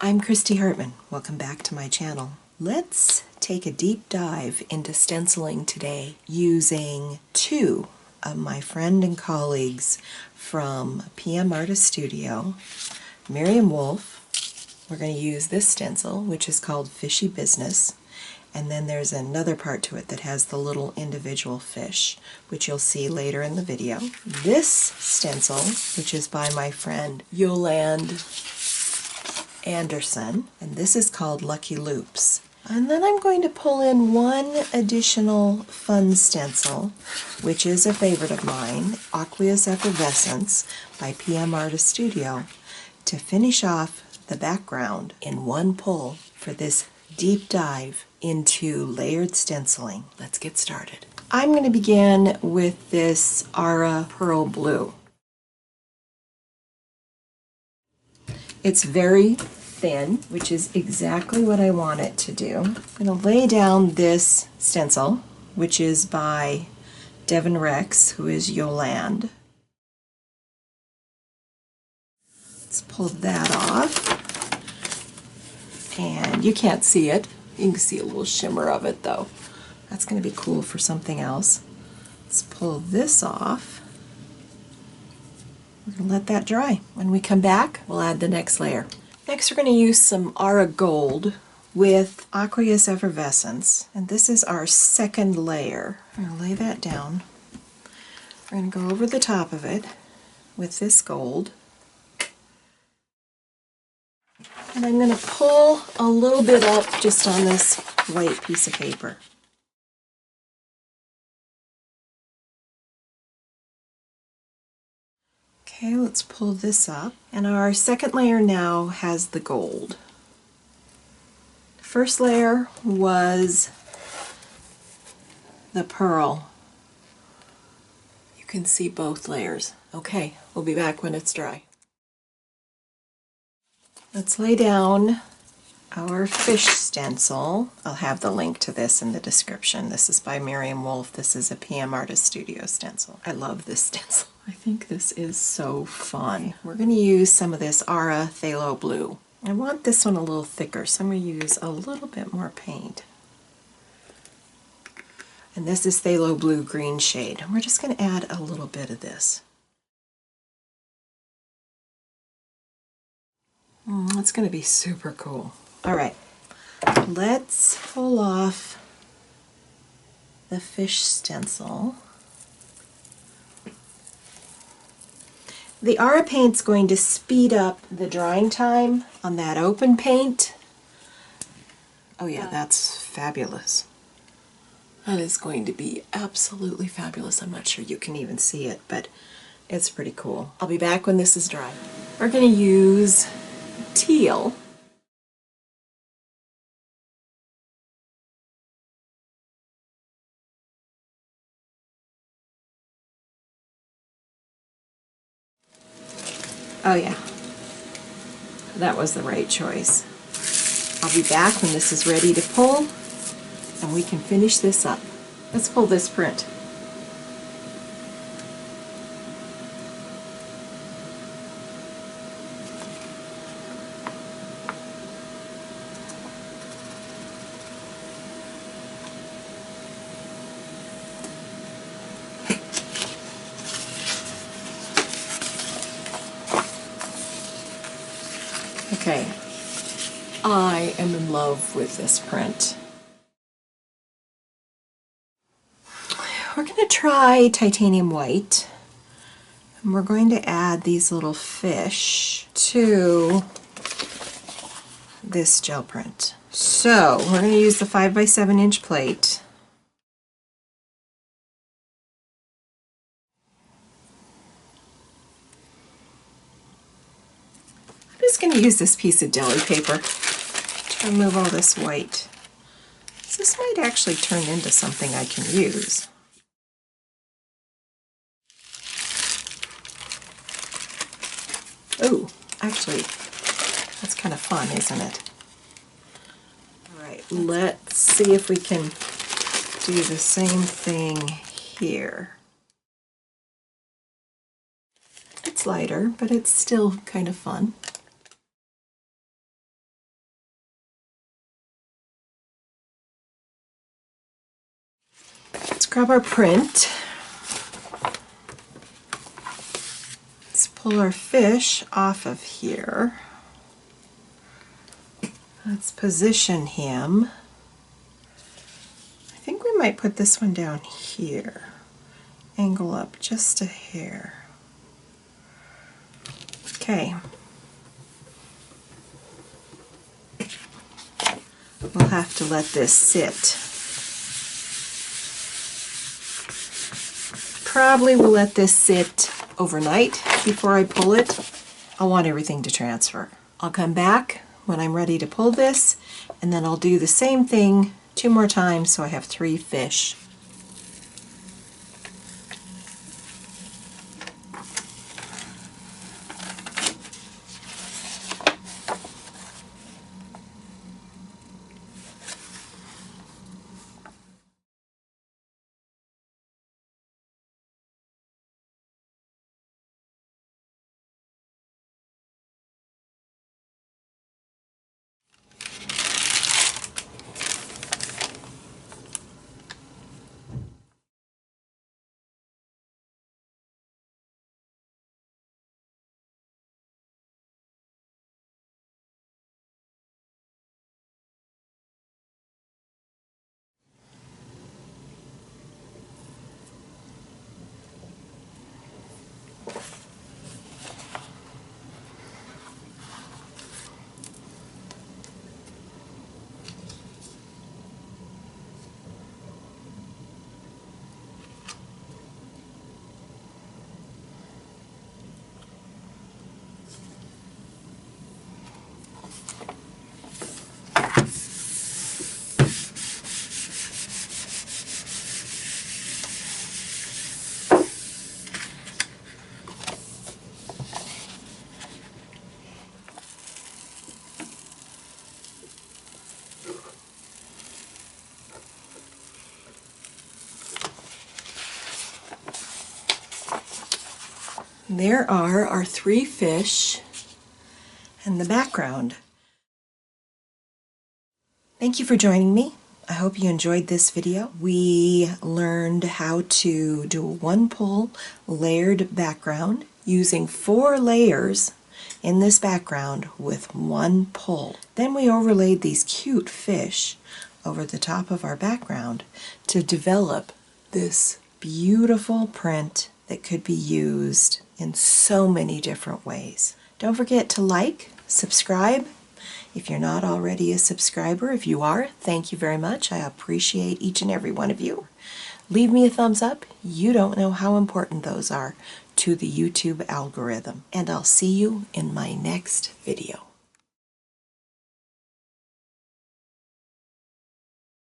I'm Christy Hartman. Welcome back to my channel. Let's take a deep dive into stenciling today using two of my friend and colleagues from PM Artist Studio, Miriam Wolf. We're going to use this stencil, which is called Fishy Business, and then there's another part to it that has the little individual fish, which you'll see later in the video. This stencil, which is by my friend Yolande Anderson, and this is called Lucky Loops. And then I'm going to pull in one additional fun stencil, which is a favorite of mine, Aqueous Effervescence by PM Artist Studio, to finish off the background in one pull for this deep dive into layered stenciling. Let's get started. I'm going to begin with this Ara Pearl Blue. It's very thin, which is exactly what I want it to do. I'm going to lay down this stencil, which is by Devin Rex, who is Yolande. Let's pull that off. And you can't see it. You can see a little shimmer of it though. That's going to be cool for something else. Let's pull this off. We're going to let that dry. When we come back, we'll add the next layer. Next we're going to use some Ara Gold with Aqueous Effervescence. And this is our second layer. I'm going to lay that down. We're going to go over the top of it with this gold. And I'm going to pull a little bit up just on this white piece of paper. Okay, let's pull this up. And our second layer now has the gold. First layer was the pearl. You can see both layers. Okay, we'll be back when it's dry. Let's lay down our fish stencil. I'll have the link to this in the description. This is by Miriam Wolf. This is a PM Artist Studio stencil. I love this stencil. I think this is so fun. We're going to use some of this Ara Phthalo Blue. I want this one a little thicker, so I'm going to use a little bit more paint. And this is Phthalo Blue green shade. And we're just going to add a little bit of this. It's going to be super cool. All right, let's pull off the fish stencil. The Ara paint's going to speed up the drying time on that open paint. Oh yeah, that's fabulous. That is going to be absolutely fabulous. I'm not sure you can even see it, but it's pretty cool. I'll be back when this is dry. We're going to use teal. Oh yeah, that was the right choice. I'll be back when this is ready to pull and we can finish this up. Let's pull this print. Okay, I am in love with this print. We're going to try titanium white, and we're going to add these little fish to this gel print. So we're going to use the 5 by 7 inch plate. I'm just going to use this piece of deli paper to remove all this white. So this might actually turn into something I can use. Oh, actually, that's kind of fun, isn't it? All right, let's see if we can do the same thing here. It's lighter, but it's still kind of fun. grab our print. Let's pull our fish off of here. Let's position him. I think we might put this one down here. Angle up just a hair. Okay. We'll have to let this sit. Probably will let this sit overnight before I pull it. I want everything to transfer. I'll come back when I'm ready to pull this, and then I'll do the same thing 2 more times so I have 3 fish. There are our 3 fish and the background. Thank you for joining me. I hope you enjoyed this video. We learned how to do a 1-pull layered background using 4 layers in this background with 1 pull. Then we overlaid these cute fish over the top of our background to develop this beautiful print that could be used in so many different ways. Don't forget to like, subscribe. If you're not already a subscriber, if you are, thank you very much. I appreciate each and every one of you. Leave me a thumbs up. You don't know how important those are to the YouTube algorithm. And I'll see you in my next video.